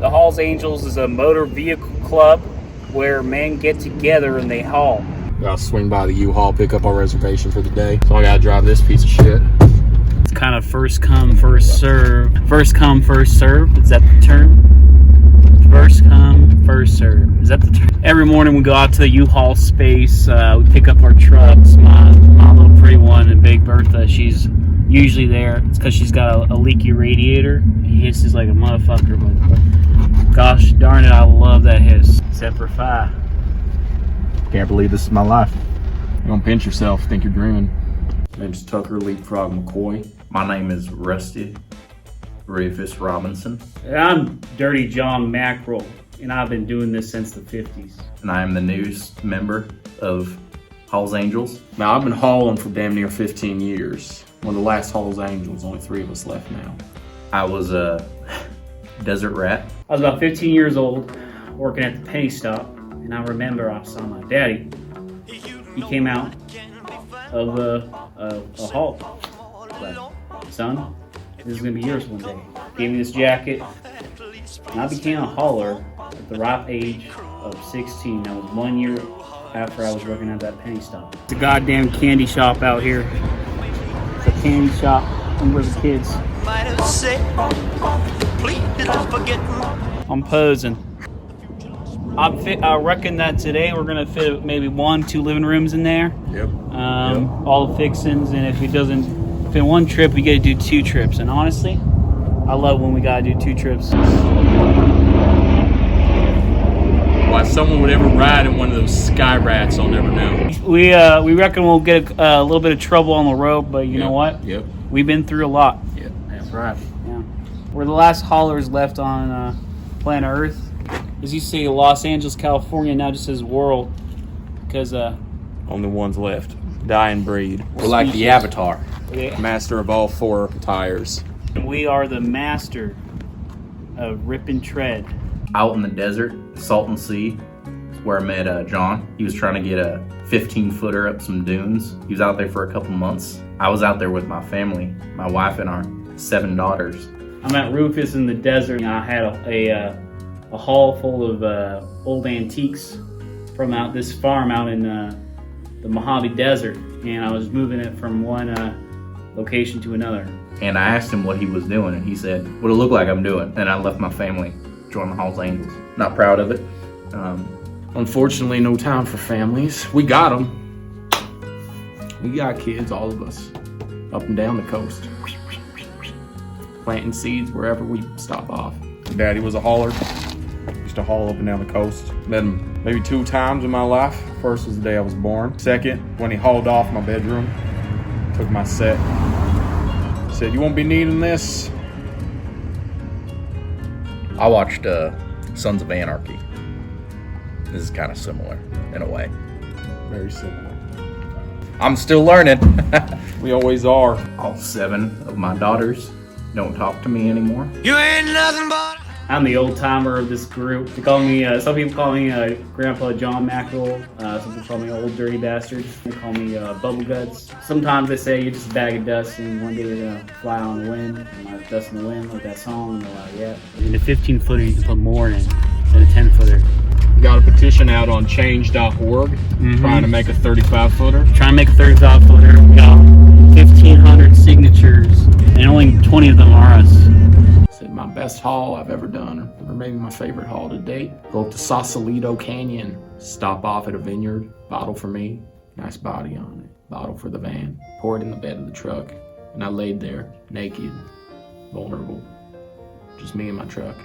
The Halls Angels is a motor vehicle club where men get together and they haul. Gotta swing by the U-Haul, pick up our reservation for the day. So I gotta drive this piece of shit. It's kind of first come, first serve. First come, first serve. Is that the term? First come, first serve. Is that the term? Every morning we go out to the U-Haul space. We pick up our trucks. My little pretty one and Big Bertha, she's usually there. It's because she's got a leaky radiator. He hisses like a motherfucker, but gosh darn it, I love that hiss. Except for Fi. Can't believe this is my life. You don't pinch yourself, think you're dreaming. My name's Tucker Leapfrog McCoy. My name is Rusty Rufus Robinson. And I'm Dirty John Mackerel, and I've been doing this since the 50s. And I am the newest member of Halls Angels. Now, I've been hauling for damn near 15 years. One of the last Halls Angels, only 3 of us left now. I was a desert rat. I was about 15 years old, working at the penny stop, and I remember I saw my daddy. He came out of a haul. Like, son, this is gonna be yours one day. Gave me this jacket, and I became a hauler at the ripe age of 16. That was 1 year after I was working at that penny stop. It's a goddamn candy shop out here. It's a candy shop for the kids. I'm posing. I reckon that today we're gonna fit maybe 1-2 living rooms in there. Yep. All the fixings, and if it doesn't fit one trip, we gotta do 2 trips. And honestly, I love when we gotta do 2 trips. Why someone would ever ride in one of those sky rats, I'll never know. We reckon we'll get a little bit of trouble on the road, but you know what? Yep. We've been through a lot. Yep, that's right. Yeah. We're the last haulers left on planet Earth. As you see, Los Angeles, California now just says world, because Only ones left. Dying breed. We're like the speechless. Avatar. Master of all 4 tires. And we are the master of rip and tread. Out in the desert, Salton Sea, is where I met John. He was trying to get a 15-footer up some dunes. He was out there for a couple months. I was out there with my family, my wife and our 7 daughters. I'm at Rufus in the desert. I had a haul full of old antiques from out this farm out in the Mojave Desert, and I was moving it from one location to another. And I asked him what he was doing, and he said, "What it look like I'm doing." And I left my family, joined the Halls Angels. Not proud of it. Unfortunately, no time for families. We got them. We got kids, all of us, up and down the coast. Planting seeds wherever we stop off. Daddy was a hauler. Used to haul up and down the coast. Met him maybe 2 times in my life. First was the day I was born. Second, when he hauled off my bedroom, took my set. Said, "You won't be needing this." I watched Sons of Anarchy. This is kind of similar in a way. Very similar. I'm still learning. We always are. All 7 of my daughters don't talk to me anymore. You ain't nothing but. I'm the old timer of this group. They call me. Some people call me Grandpa John Mackerel. Some people call me Old Dirty Bastard. They call me Bubble Guts. Sometimes they say you're just a bag of dust, and one day you're gonna fly on the wind. And like dust in the wind, like that song. And they're like, yeah. In the 15-footer, you can put more in than a 10-footer. Got a petition out on change.org trying to make a 35-footer. Trying to make a 35-footer. We got 1,500 signatures, and only 20 of them are us. Said my best haul I've ever done, or maybe my favorite haul to date. Go up to Sausalito Canyon, stop off at a vineyard, bottle for me, nice body on it, bottle for the van, pour it in the bed of the truck, and I laid there, naked, vulnerable, just me and my truck.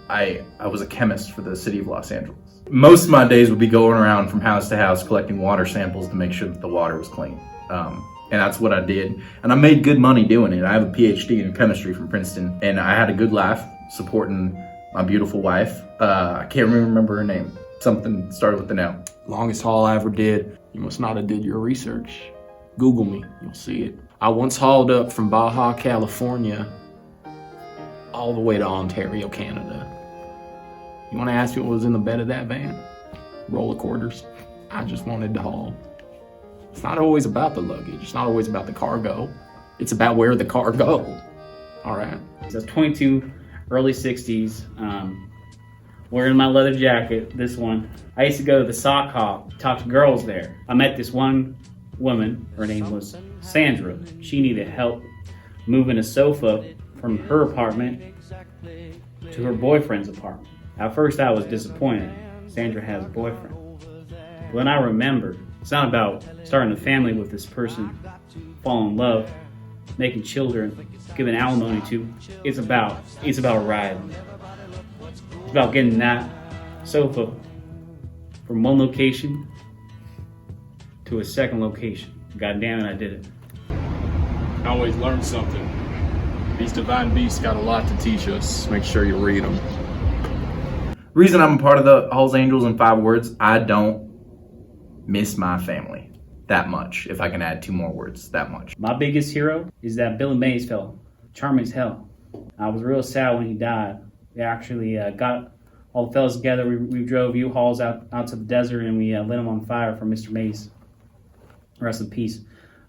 I was a chemist for the city of Los Angeles. Most of my days would be going around from house to house collecting water samples to make sure that the water was clean. And that's what I did. And I made good money doing it. I have a PhD in chemistry from Princeton, and I had a good laugh supporting my beautiful wife. I can't remember her name. Something started with an L. Longest haul I ever did. You must not have did your research. Google me, you'll see it. I once hauled up from Baja, California, all the way to Ontario, Canada. You want to ask me what was in the bed of that van? Roll of quarters. I just wanted to haul. It's not always about the luggage. It's not always about the cargo. It's about where the cargo. All right. So I was 22, early 60s, wearing my leather jacket, this one. I used to go to the sock hop, talk to girls there. I met this one woman, her name was Sandra. She needed help moving a sofa from her apartment to her boyfriend's apartment. At first I was disappointed. Sandra has a boyfriend. But then I remembered, it's not about starting a family with this person, falling in love, making children, giving alimony to. It's about riding. It's about getting that sofa from one location to a second location. God damn it, I did it. I always learn something. These divine beasts got a lot to teach us. Make sure you read them. Reason I'm a part of the Hall's Angels in 5 words, I don't miss my family that much. If I can add 2 more words, that much. My biggest hero is that Billy Mays fellow, charming as hell. I was real sad when he died. We actually got all the fellas together. We drove U-Hauls out to the desert and we lit them on fire for Mr. Mays. Rest in peace.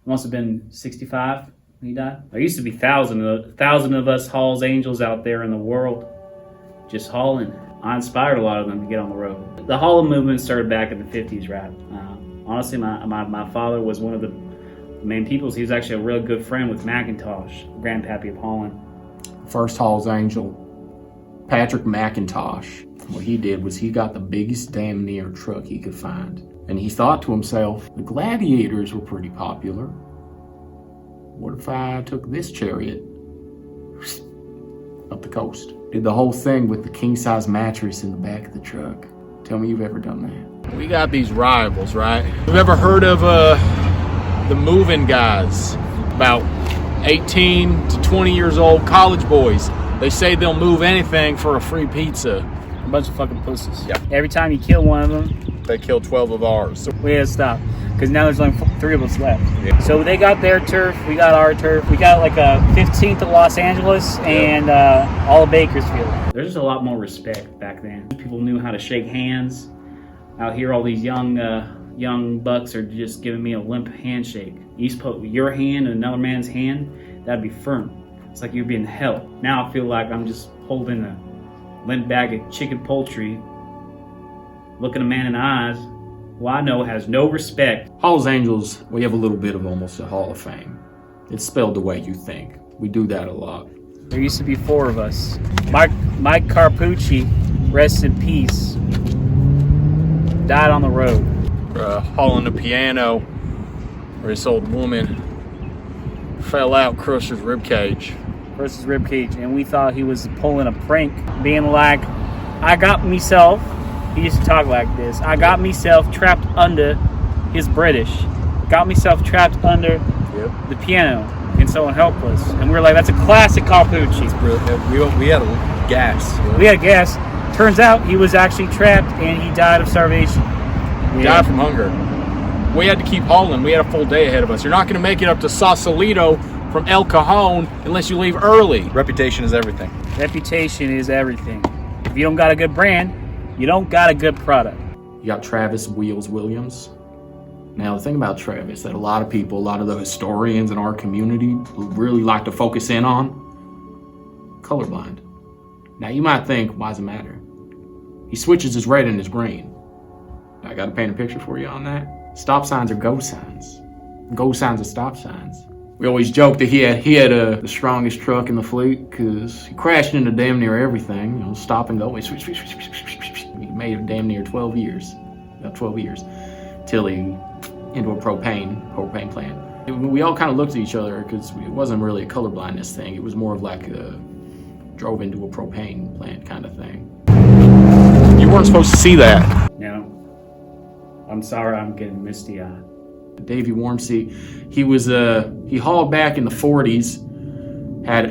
Must have been 65 when he died. There used to be thousands of us Hall's Angels out there in the world just hauling. I inspired a lot of them to get on the road. The Hall movement started back in the 50s, right? Honestly, my father was one of the main peoples. He was actually a real good friend with McIntosh, Grandpappy of Holland. First Hall's Angel, Patrick McIntosh. What he did was he got the biggest damn near truck he could find. And he thought to himself, the gladiators were pretty popular. What if I took this chariot up the coast? Did the whole thing with the king-size mattress in the back of the truck. Tell me you've ever done that. We got these rivals, right? You've ever heard of the moving guys? About 18 to 20 years old college boys. They say they'll move anything for a free pizza. A bunch of fucking pussies. Yeah. Every time you kill one of them, They killed 12 of ours. So we had to stop. Because now there's only 3 of us left. Yeah. So they got their turf, we got our turf. We got like a 15th of Los Angeles and all of Bakersfield. There's just a lot more respect back then. People knew how to shake hands. Out here, all these young bucks are just giving me a limp handshake. You used to put your hand in another man's hand, that'd be firm. It's like you're being held. Now I feel like I'm just holding a limp bag of chicken poultry, looking a man in the eyes who I know has no respect. Hall's Angels, we have a little bit of almost a Hall of Fame. It's spelled the way you think. We do that a lot. There used to be 4 of us. Mike Carpucci, rest in peace, died on the road. Hauling the piano, where this old woman fell out, crushed his ribcage. Versus ribcage, and we thought he was pulling a prank, being like, I got myself, he used to talk like this, I got myself trapped under his British, got myself trapped under the piano, and someone help us. And we were like, that's a classic Carpucci. We had a gas. We had gas. Turns out he was actually trapped and he died of starvation. He died from hunger. We had to keep hauling. We had a full day ahead of us. You're not going to make it up to Sausalito from El Cajon unless you leave early. Reputation is everything. Reputation is everything. If you don't got a good brand, you don't got a good product. You got Travis Wheels Williams. Now, the thing about Travis that a lot of people, a lot of the historians in our community really like to focus in on, colorblind. Now, you might think, why does it matter? He switches his red and his green. I got to paint a picture for you on that. Stop signs are go signs. Go signs are stop signs. We always joke that he had the strongest truck in the fleet because he crashed into damn near everything. You know, stop and go. He made it damn near 12 years. About 12 years. Till he into a propane plant. We all kind of looked at each other because it wasn't really a colorblindness thing. It was more of like drove into a propane plant kind of thing. You weren't supposed to see that. No. I'm sorry I'm getting misty-eyed. Davey Wormsey, he hauled back in the 40s, had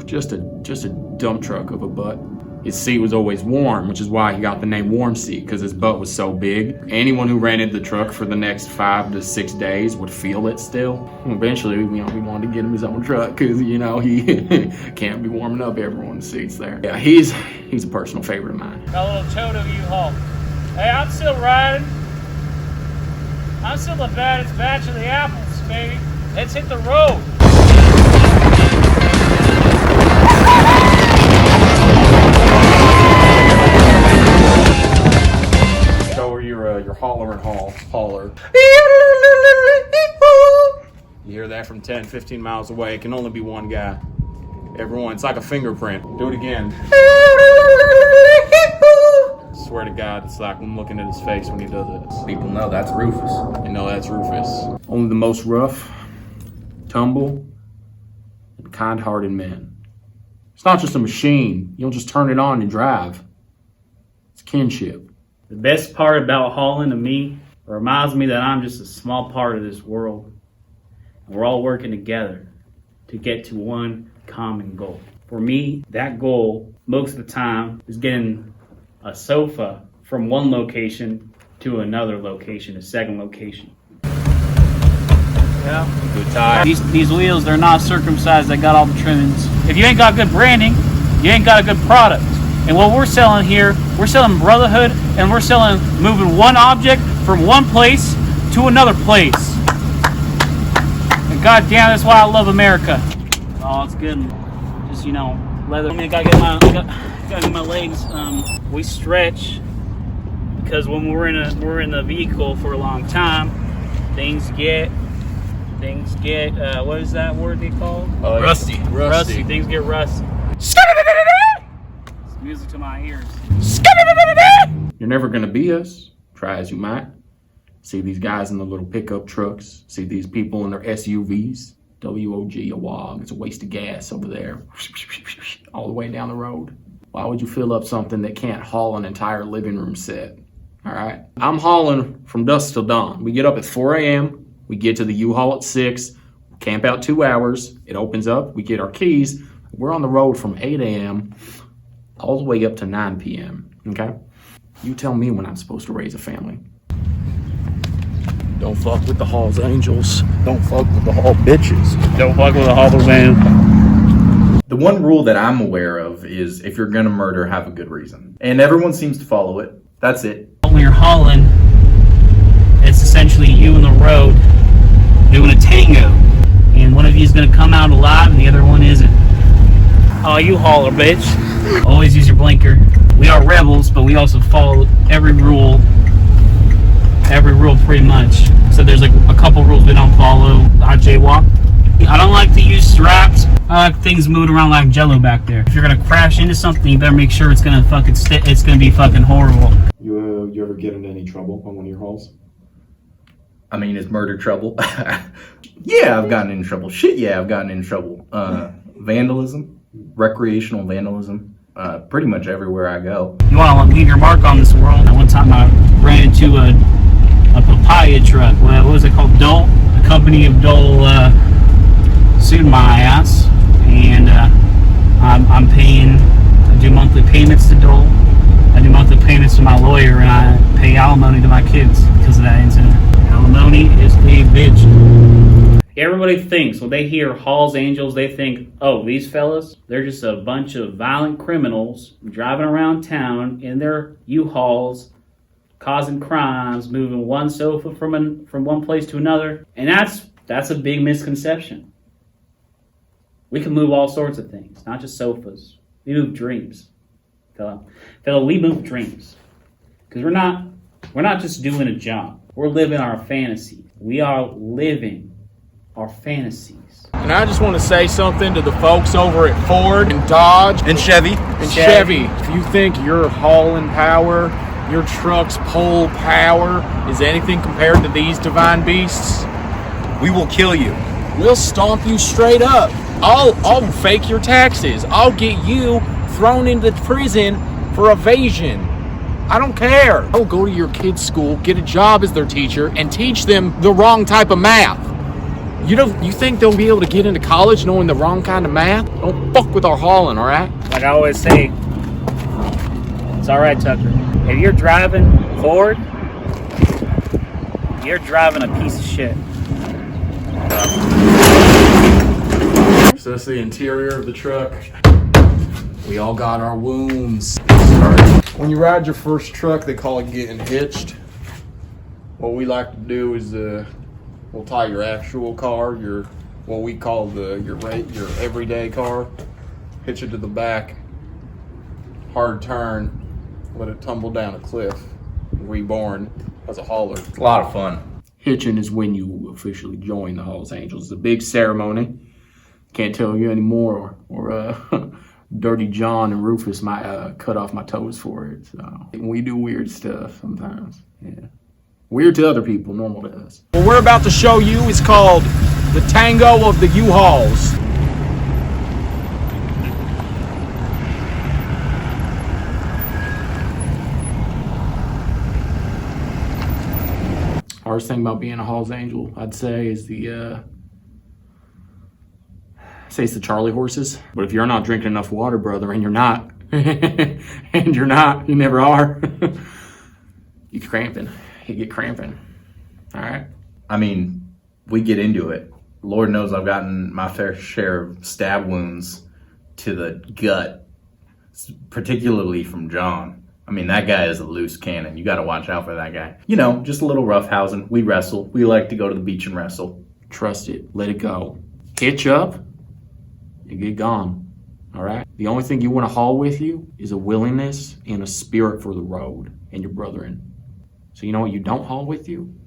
just a dump truck of a butt. His seat was always warm, which is why he got the name Wormsey, because his butt was so big. Anyone who rented the truck for the next 5 to 6 days would feel it still. Eventually, we wanted to get him his own truck, because he can't be warming up everyone's seats there. Yeah, he's a personal favorite of mine. Got a little Toto U-Haul. Hey, I'm still riding. I'm still the baddest batch of the apples, baby. Let's hit the road. that from 10, 15 miles away. It can only be one guy. Everyone, it's like a fingerprint. Do it again. Swear to God, it's like I'm looking at his face when he does it. People know that's Rufus. You know that's Rufus. Only the most rough, tumble, and kind-hearted men. It's not just a machine. You don't just turn it on and drive. It's kinship. The best part about hauling to me reminds me that I'm just a small part of this world. And we're all working together to get to one common goal. For me, that goal, most of the time, is getting a sofa from one location to another location, a second location. Yeah. Good tie. These wheels, they're not circumcised, they got all the trimmings. If you ain't got good branding, you ain't got a good product. And what we're selling here, we're selling brotherhood, and we're selling moving one object from one place to another place. And goddamn, that's why I love America. Oh, it's good. Just, you know, leather. I mean, I gotta get my legs. We stretch because when we're in the vehicle for a long time, things get what is that word they call? Rusty. Things get rusty. It's music to my ears. You're never gonna be us. Try as you might. See these guys in the little pickup trucks. See these people in their SUVs. WOG, a WOG. It's a waste of gas over there. All the way down the road. Why would you fill up something that can't haul an entire living room set? All right. I'm hauling from dusk till dawn. We get up at 4 a.m. We get to the U-Haul at 6. Camp out 2 hours. It opens up. We get our keys. We're on the road from 8 a.m. all the way up to 9 p.m. Okay? You tell me when I'm supposed to raise a family. Don't fuck with the Hall's Angels. Don't fuck with the Hall bitches. Don't fuck with the Hall man. The one rule that I'm aware of is if you're gonna murder, have a good reason. And everyone seems to follow it. That's it. When you're hauling, it's essentially you and the road doing a tango. And one of you is going to come out alive and the other one isn't. Oh, you hauler, bitch. Always use your blinker. We are rebels, but we also follow every rule pretty much. So there's like a couple rules we don't follow. I jaywalk. I don't like to use straps. I like things moving around like jello back there. If you're gonna crash into something, you better make sure it's gonna fucking it's gonna be fucking horrible. You ever get into any trouble on one of your hauls? I mean, is murder trouble? Yeah, I've gotten in trouble. Shit, yeah, I've gotten in trouble. Vandalism, recreational vandalism, pretty much everywhere I go. You want to leave your mark on this world. One time I ran into a papaya truck. What was it called? Dole. The company of Dole sued my ass, and I'm paying. I do monthly payments to Dole. I do monthly payments to my lawyer, and I pay alimony to my kids because of that incident. Alimony is a bitch. Everybody thinks when they hear Hall's Angels, they think, oh, these fellas, they're just a bunch of violent criminals driving around town in their U-Hauls, causing crimes, moving one sofa from one place to another. And that's a big misconception. We can move all sorts of things, not just sofas. We move dreams. Fella, we move dreams. Because we're not just doing a job. We're living our fantasy. We are living our fantasies. And I just want to say something to the folks over at Ford and Dodge And Chevy. If you think your hauling power, your truck's pull power is anything compared to these divine beasts, We will kill you. we'll stomp you straight up. I'll fake your taxes. I'll get you thrown into prison for evasion. I don't care. I'll go to your kid's school, get a job as their teacher, and teach them the wrong type of math. You think they'll be able to get into college knowing the wrong kind of math? Don't fuck with our hauling, all right? Like I always say, it's all right, Tucker. If you're driving Ford, you're driving a piece of shit. So that's the interior of the truck. We all got our wounds. When you ride your first truck, they call it getting hitched. What we like to do is we'll tie your actual car, what we call your everyday car, hitch it to the back, hard turn, let it tumble down a cliff, reborn as a hauler. It's a lot of fun. Pitching is when you officially join the Hall's Angels. It's a big ceremony. Can't tell you anymore, or Dirty John and Rufus might cut off my toes for it. So we do weird stuff sometimes. Yeah, weird to other people, normal to us. What we're about to show you is called the Tango of the U-Hauls. Hardest thing about being a Hall's Angel, I'd say, is the it's the Charlie horses. But if you're not drinking enough water, brother, and you're not, you never are, you get cramping. All right. I mean, we get into it. Lord knows I've gotten my fair share of stab wounds to the gut, particularly from John. I mean, that guy is a loose cannon. You got to watch out for that guy. You know, just a little roughhousing. We wrestle. We like to go to the beach and wrestle. Trust it. Let it go. Hitch up and get gone. All right? The only thing you want to haul with you is a willingness and a spirit for the road and your brethren. So you know what you don't haul with you?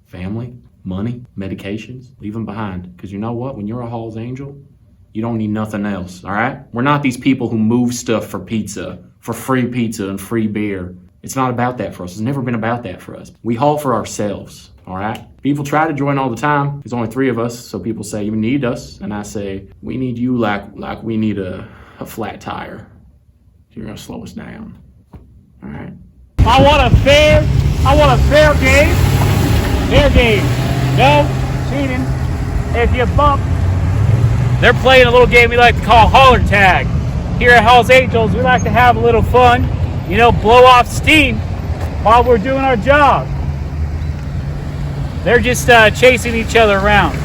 Family, money, medications. Leave them behind. Because you know what? When you're a Hall's Angel, you don't need nothing else. All right? We're not these people who move stuff for pizza. For free pizza and free beer. It's not about that for us. It's never been about that for us. We haul for ourselves, all right? People try to join all the time. There's only 3 of us, so people say, you need us. And I say, we need you like we need a flat tire. You're gonna slow us down, all right? I want a fair game. Fair game. No cheating. If you bump, they're playing a little game we like to call holler tag. Here at Hall's Angels, we like to have a little fun, you know, blow off steam while we're doing our job. They're just chasing each other around.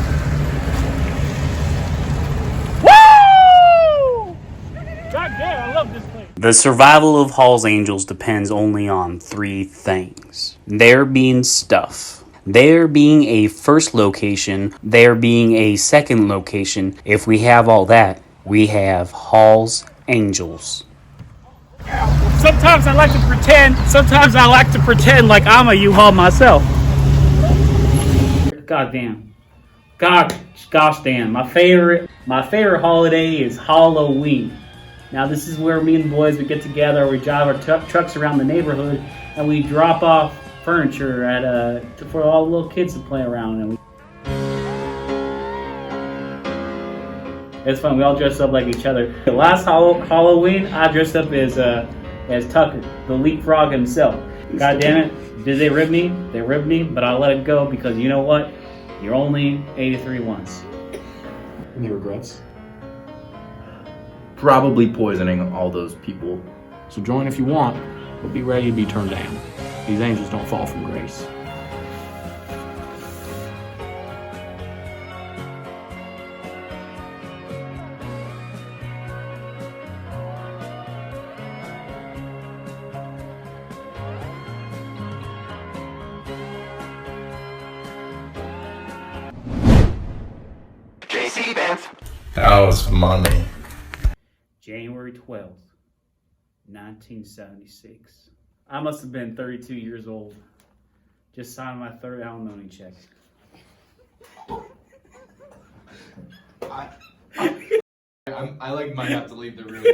Woo! God damn, I love this place. The survival of Hall's Angels depends only on 3 things. There being stuff. There being a first location. There being a second location. If we have all that, we have Hall's Angels. Sometimes I like to pretend like I'm a U-Haul myself. Goddamn. Gosh damn. My favorite holiday is Halloween. Now this is where me and the boys, we get together, we drive our trucks around the neighborhood, and we drop off furniture at for all the little kids to play around. And it's fun. We all dress up like each other. The last Halloween, I dressed up as Tucker, the leapfrog himself. God damn it! Did they rib me? They ribbed me, but I let it go because you know what? You're only 83 once. Any regrets? Probably poisoning all those people. So join if you want, but be ready to be turned down. These angels don't fall from grace. BAMF. That was money. January 12th, 1976. I must have been 32 years old. Just signed my 3rd alimony check. I might have to leave the room.